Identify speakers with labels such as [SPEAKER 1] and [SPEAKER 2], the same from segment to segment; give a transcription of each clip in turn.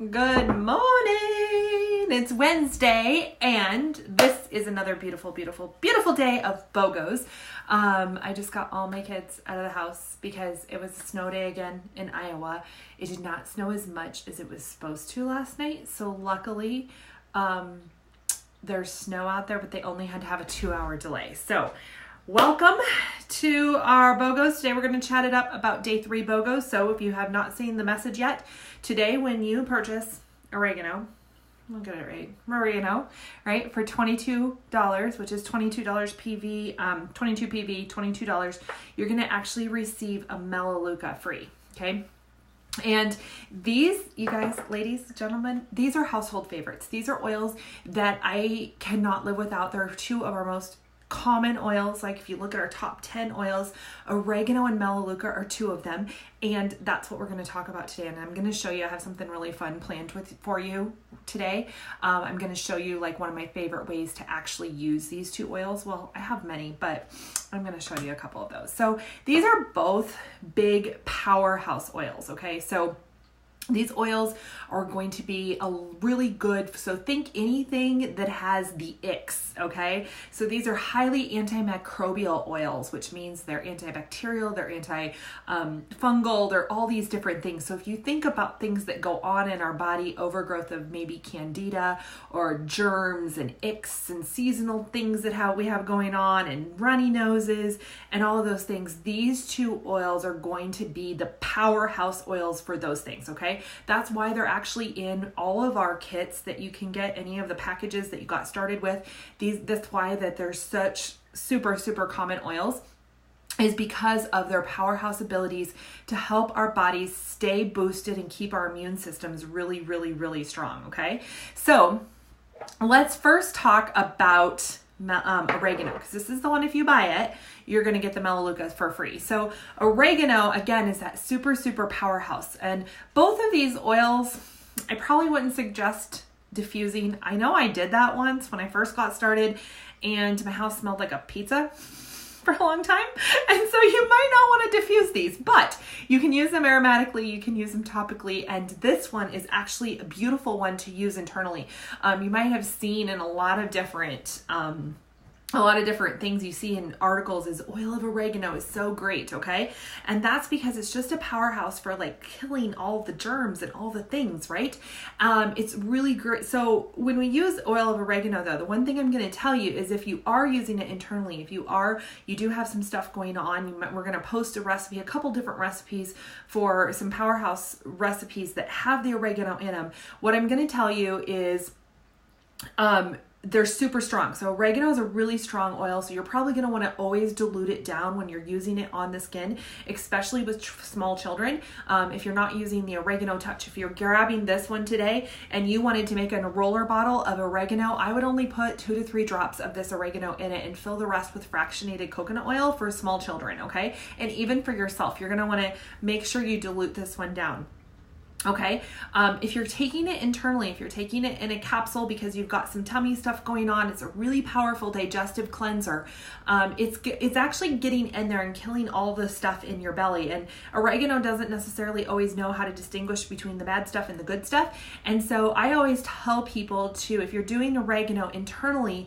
[SPEAKER 1] Good morning. It's Wednesday, and this is another beautiful, beautiful, beautiful day of BOGOs. I just got all my kids out of the house because it was a snow day again in Iowa. It did not snow as much as it was supposed to last night, so luckily there's snow out there, but they only had to have a 2-hour delay. So welcome to our BOGOs. Today we're going to chat it up about day 3 BOGOs. So if you have not seen the message yet, today when you purchase oregano, I'll get it right, oregano, right, for $22, which is $22 PV, 22 PV, $22, you're going to actually receive a Melalueca free, okay? And these, you guys, ladies, gentlemen, these are household favorites. These are oils that I cannot live without. They're 2 of our most common oils. Like if you look at our top 10 oils, oregano and Melaleuca are 2 of them. And that's what we're going to talk about today. And I'm going to show you, I have something really fun planned for you today. I'm going to show you like one of my favorite ways to actually use these 2 oils. Well, I have many, but I'm going to show you a couple of those. So these are both big powerhouse oils. Okay. So these oils are going to be a really good, so think anything that has the icks, okay? So these are highly antimicrobial oils, which means they're antibacterial, they're antifungal, they're all these different things. So if you think about things that go on in our body, overgrowth of maybe candida or germs and icks and seasonal things that we have going on and runny noses and all of those things, these 2 oils are going to be the powerhouse oils for those things, okay? That's why they're actually in all of our kits that you can get, any of the packages that you got started with. That's why that they're such super, super common oils, is because of their powerhouse abilities to help our bodies stay boosted and keep our immune systems really, really, really strong, okay? So let's first talk about oregano, because this is the one, if you buy it, you're going to get the Melaleuca for free. So oregano, again, is that super, super powerhouse. And both of these oils, I probably wouldn't suggest diffusing. I know I did that once when I first got started and my house smelled like a pizza for a long time. And so you might not want to diffuse these, but you can use them aromatically, you can use them topically, and this one is actually a beautiful one to use internally. You might have seen in a lot of different things you see in articles is oil of oregano is so great, okay? And that's because it's just a powerhouse for like killing all the germs and all the things, right? It's really great. So when we use oil of oregano though, the one thing I'm going to tell you is if you are using it internally, if you do have some stuff going on, we're going to post a recipe, a couple different recipes for some powerhouse recipes that have the oregano in them. What I'm going to tell you is, they're super strong. So oregano is a really strong oil. So you're probably going to want to always dilute it down when you're using it on the skin, especially with small children. If you're not using the oregano touch, if you're grabbing this one today and you wanted to make a roller bottle of oregano, I would only put 2 to 3 drops of this oregano in it and fill the rest with fractionated coconut oil for small children. Okay. And even for yourself, you're going to want to make sure you dilute this one down. Okay. If you're taking it internally, if you're taking it in a capsule because you've got some tummy stuff going on, it's a really powerful digestive cleanser. It's actually getting in there and killing all the stuff in your belly. And oregano doesn't necessarily always know how to distinguish between the bad stuff and the good stuff. And so I always tell people to, if you're doing oregano internally,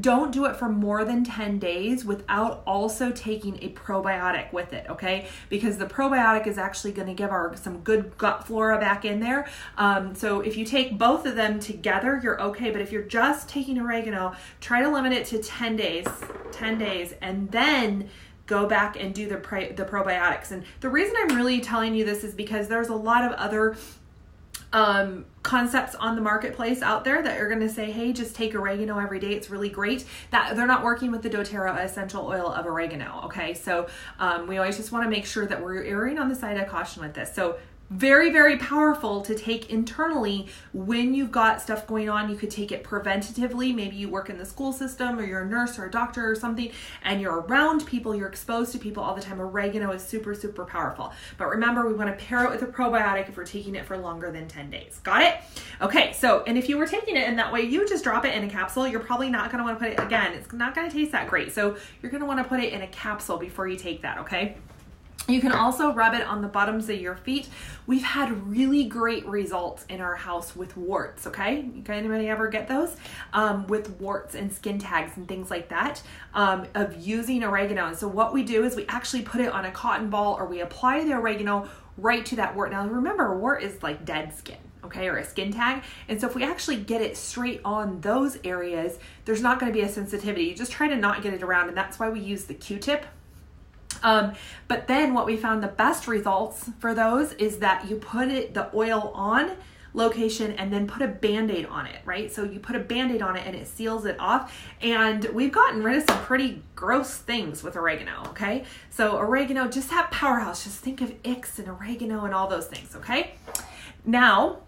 [SPEAKER 1] don't do it for more than 10 days without also taking a probiotic with it, okay? Because the probiotic is actually going to give some good gut flora back in there. So if you take both of them together, you're okay. But if you're just taking oregano, try to limit it to 10 days, and then go back and do the probiotics. And the reason I'm really telling you this is because there's a lot of other concepts on the marketplace out there that are going to say, hey, just take oregano every day. It's really great. That they're not working with the doTERRA essential oil of oregano. Okay. So, we always just want to make sure that we're erring on the side of caution with this. So very, very powerful to take internally when you've got stuff going on. You could take it preventatively. Maybe you work in the school system or you're a nurse or a doctor or something and you're around people, you're exposed to people all the time. Oregano is super, super powerful. But remember, we want to pair it with a probiotic if we're taking it for longer than 10 days. Got it? Okay, so, and if you were taking it in that way, you just drop it in a capsule. You're probably not going to want to put it, again, it's not going to taste that great. So you're going to want to put it in a capsule before you take that, okay? You can also rub it on the bottoms of your feet. We've had really great results in our house with warts, okay? Anybody ever get those? With warts and skin tags and things like that, of using oregano. And so what we do is we actually put it on a cotton ball, or we apply the oregano right to that wart. Now remember, a wart is like dead skin, okay, or a skin tag. And so if we actually get it straight on those areas, there's not going to be a sensitivity. You just try to not get it around, and that's why we use the Q-tip. But then what we found the best results for those is that you put the oil on location and then put a Band-Aid on it, right? So you put a Band-Aid on it and it seals it off. And we've gotten rid of some pretty gross things with oregano, okay? So oregano, just that powerhouse. Just think of Ix and oregano and all those things, okay? Now,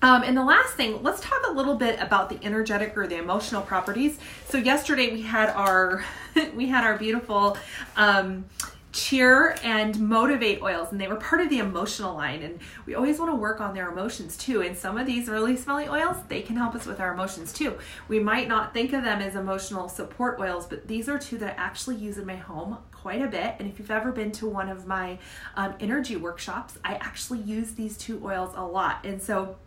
[SPEAKER 1] and the last thing, let's talk a little bit about the energetic or the emotional properties. So yesterday we had our beautiful cheer and motivate oils, and they were part of the emotional line, and we always want to work on their emotions too. And some of these really smelly oils, they can help us with our emotions too. We might not think of them as emotional support oils, but these are two that I actually use in my home quite a bit. And if you've ever been to one of my energy workshops, I actually use these two oils a lot. And so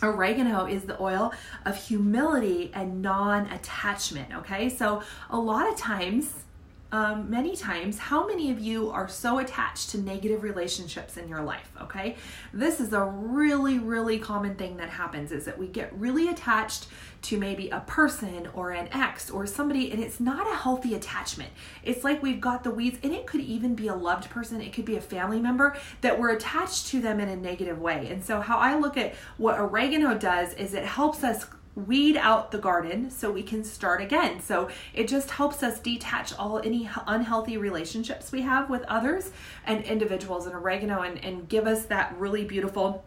[SPEAKER 1] oregano is the oil of humility and non-attachment, okay? So a lot of times, many times, how many of you are so attached to negative relationships in your life, okay? This is a really, really common thing that happens, is that we get really attached to maybe a person or an ex or somebody, and it's not a healthy attachment. It's like we've got the weeds, and it could even be a loved person. It could be a family member that we're attached to them in a negative way. And so how I look at what oregano does is it helps us weed out the garden so we can start again. So it just helps us detach any unhealthy relationships we have with others and individuals in oregano, and give us that really beautiful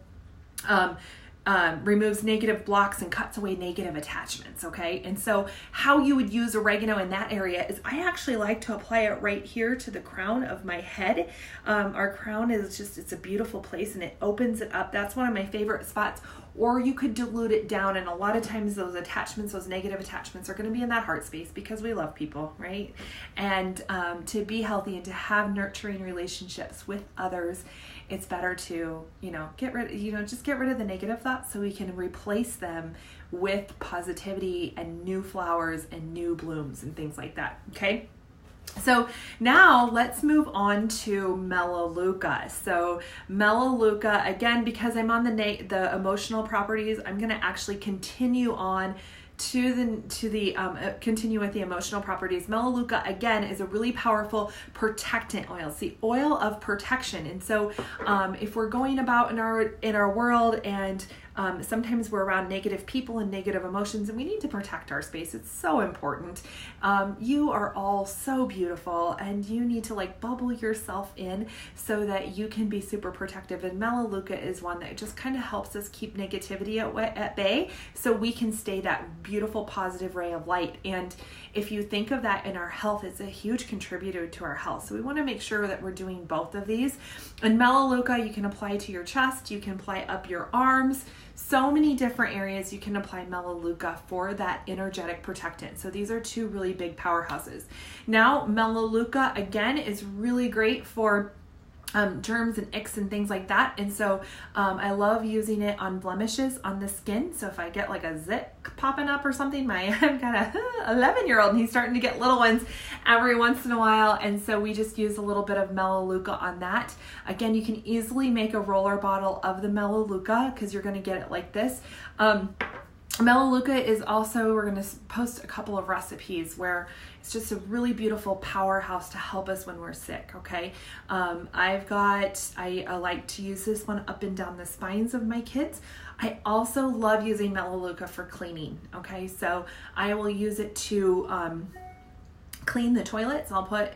[SPEAKER 1] removes negative blocks and cuts away negative attachments, okay? And so how you would use oregano in that area is I actually like to apply it right here to the crown of my head. Our crown is just, it's a beautiful place and it opens it up. That's one of my favorite spots. Or you could dilute it down, and a lot of times those attachments, those negative attachments, are going to be in that heart space because we love people, right? And to be healthy and to have nurturing relationships with others, it's better to, get rid of the negative thoughts so we can replace them with positivity and new flowers and new blooms and things like that, okay? So now let's move on to Melaleuca. So Melalueca, again, because I'm on the emotional properties, I'm going to actually continue on continue with the emotional properties. Melaleuca, again, is a really powerful protectant oil. It's the oil of protection. And so if we're going about in our world, and sometimes we're around negative people and negative emotions, and we need to protect our space. It's so important. You are all so beautiful, and you need to bubble yourself in so that you can be super protective. And Melaleuca is one that just kind of helps us keep negativity at bay so we can stay that beautiful positive ray of light. And if you think of that in our health, it's a huge contributor to our health. So we want to make sure that we're doing both of these. And Melaleuca, you can apply to your chest, you can apply up your arms, so many different areas you can apply Melaleuca for that energetic protectant. So these are two really big powerhouses. Now, Melaleuca, again, is really great for germs and icks and things like that. And so I love using it on blemishes on the skin. So if I get a zit popping up or something, I've got a 11-year-old and he's starting to get little ones every once in a while. And so we just use a little bit of Melaleuca on that. Again, you can easily make a roller bottle of the Melaleuca because you're going to get it like this. Melaleuca is also, we're going to post a couple of recipes where it's just a really beautiful powerhouse to help us when we're sick, okay? I like to use this one up and down the spines of my kids. I also love using Melaleuca for cleaning, okay? So I will use it to clean the toilets. I'll put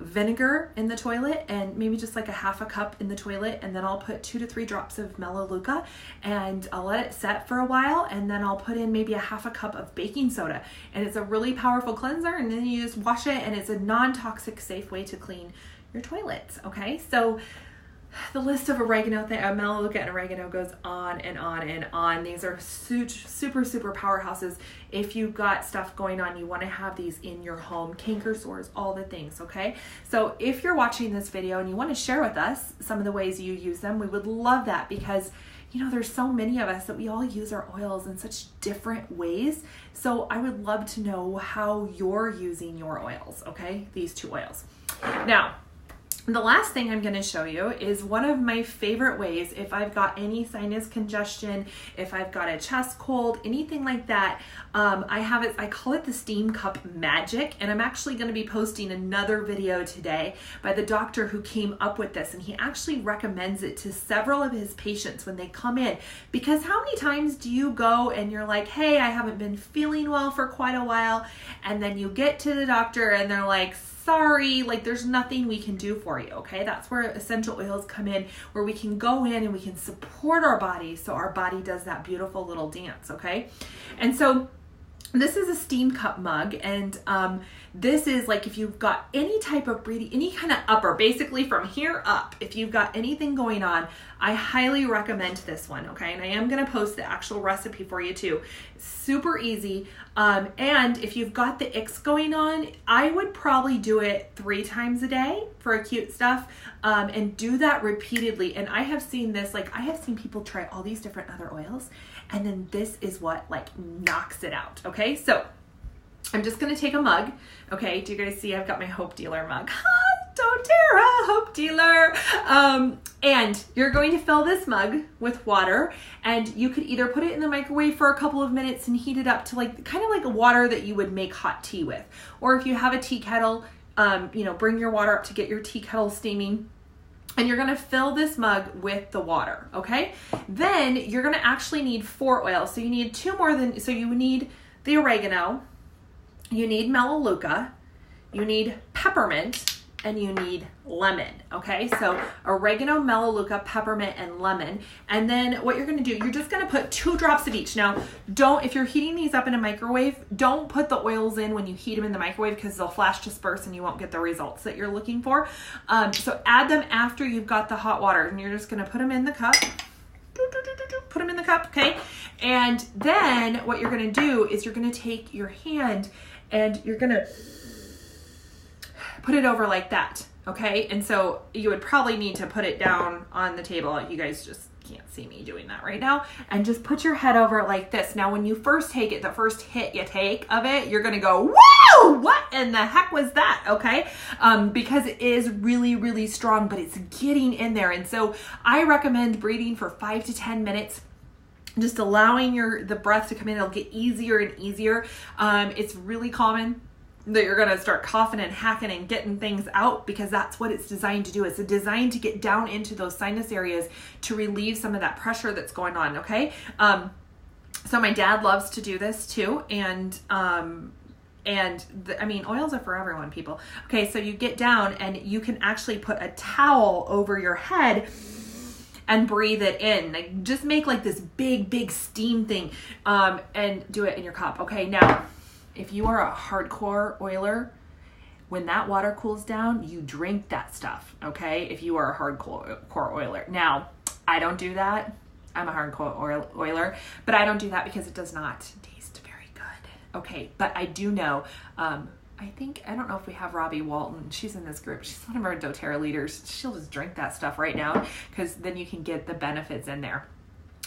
[SPEAKER 1] vinegar in the toilet and maybe just a half a cup in the toilet, and then I'll put 2 to 3 drops of Melaleuca and I'll let it set for a while, and then I'll put in maybe a half a cup of baking soda, and it's a really powerful cleanser, and then you just wash it, and it's a non-toxic, safe way to clean your toilets, okay? So The list of oregano, Melaleuca and oregano goes on and on and on. These are super powerhouses. If you've got stuff going on, you want to have these in your home, canker sores, all the things, okay? So if you're watching this video and you want to share with us some of the ways you use them, we would love that, because you know, there's so many of us that we all use our oils in such different ways. So I would love to know how you're using your oils, okay? These two oils. Now, the last thing I'm going to show you is one of my favorite ways if I've got any sinus congestion, if I've got a chest cold, anything like that. I call it the steam cup magic, and I'm actually going to be posting another video today by the doctor who came up with this, and he actually recommends it to several of his patients when they come in, because how many times do you go and you're like, hey, I haven't been feeling well for quite a while, and then you get to the doctor and they're like, sorry, like there's nothing we can do for you, okay? That's where essential oils come in, where we can go in and we can support our body so our body does that beautiful little dance, okay? And so this is a steam cup mug, and this is like if you've got any type of breathing, any kind of upper, basically from here up, if you've got anything going on, I highly recommend this one, okay? And I am going to post the actual recipe for you too. Super easy. And if you've got the icks going on, I would probably do it 3 times a day for acute stuff, and do that repeatedly. And I have seen this, like I have seen people try all these different other oils, and then this is what like knocks it out, okay? So I'm just going to take a mug, okay? Do you guys see I've got my Hope Dealer mug? doTERRA, Hope Dealer. And you're going to fill this mug with water, and you could either put it in the microwave for a couple of minutes and heat it up to like kind of like a water that you would make hot tea with. Or if you have a tea kettle, you know, bring your water up to get your tea kettle steaming. And you're going to fill this mug with the water, okay? Then you're going to actually need 4 oils. So you need 2 more than, so you need the oregano, you need Melaleuca, you need peppermint, and you need lemon, okay? So oregano, Melaleuca, peppermint, and lemon. And then what you're gonna do, you're just gonna put 2 drops of each. Now, if you're heating these up in a microwave, don't put the oils in when you heat them in the microwave, because they'll flash disperse and you won't get the results that you're looking for. So add them after you've got the hot water, and you're just gonna put them in the cup. Put them in the cup, okay? And then what you're gonna do is you're gonna take your hand and you're gonna put it over like that, okay? And so you would probably need to put it down on the table. You guys just can't see me doing that right now. And just put your head over it like this. Now, when you first take it, the first hit you take of it, you're gonna go, whoa, what in the heck was that, okay? Because it is really, really strong, but it's getting in there. And so I recommend breathing for 5 to 10 minutes, just allowing the breath to come in. It'll get easier and easier. It's really common that you're going to start coughing and hacking and getting things out, because that's what it's designed to do. It's designed to get down into those sinus areas to relieve some of that pressure that's going on, okay? So my dad loves to do this too, and I mean, oils are for everyone, people. Okay, so you get down and you can actually put a towel over your head and breathe it in. Like, just make like this big steam thing, and do it in your cup. Okay, now, if you are a hardcore oiler, when that water cools down, you drink that stuff, okay? If you are a hardcore oiler. Now, I don't do that. I'm a hardcore oiler, but I don't do that because it does not taste very good, okay? But I do know, I don't know if we have Robbie Walton. She's in this group. She's one of our doTERRA leaders. She'll just drink that stuff right now, because then you can get the benefits in there.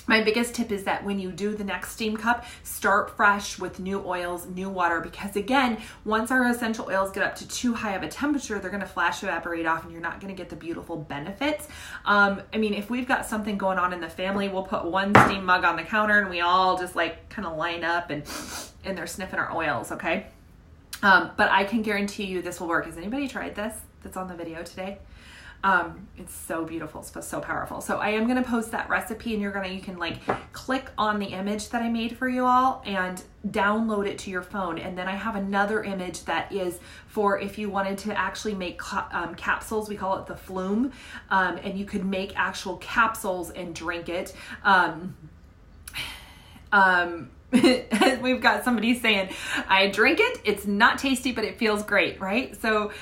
[SPEAKER 1] My biggest tip is that when you do the next steam cup, start fresh with new oils, new water, because again, once our essential oils get up to too high of a temperature, they're going to flash evaporate off, and you're not going to get the beautiful benefits. I mean, if we've got something going on in the family, we'll put one steam mug on the counter and we all just like kind of line up and they're sniffing our oils, okay? But I can guarantee you this will work. Has anybody tried this that's on the video today? It's so beautiful, so powerful. So I am going to post that recipe, and you can like click on the image that I made for you all and download it to your phone. And then I have another image that is for if you wanted to actually make capsules. We call it the flume. And you could make actual capsules and drink it. We've got somebody saying, I drink it, it's not tasty, but it feels great, right? So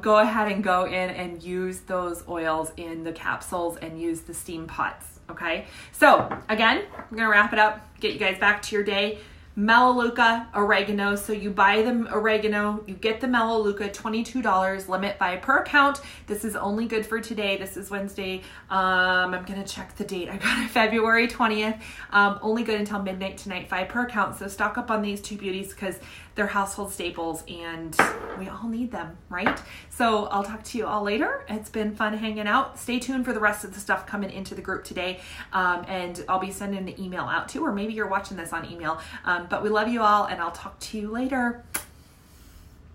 [SPEAKER 1] go ahead and go in and use those oils in the capsules and use the steam pots, okay? So again, I'm gonna wrap it up, get you guys back to your day. Melaleuca oregano. So you buy the oregano, you get the Melaleuca, $22, limit buy per account. This is only good for today. This is Wednesday. I'm going to check the date. I got it February 20th. Only good until midnight tonight, 5 per account. So stock up on these two beauties because they're household staples and we all need them, right? So I'll talk to you all later. It's been fun hanging out. Stay tuned for the rest of the stuff coming into the group today. And I'll be sending an email out too, or maybe you're watching this on email. But we love you all and I'll talk to you later.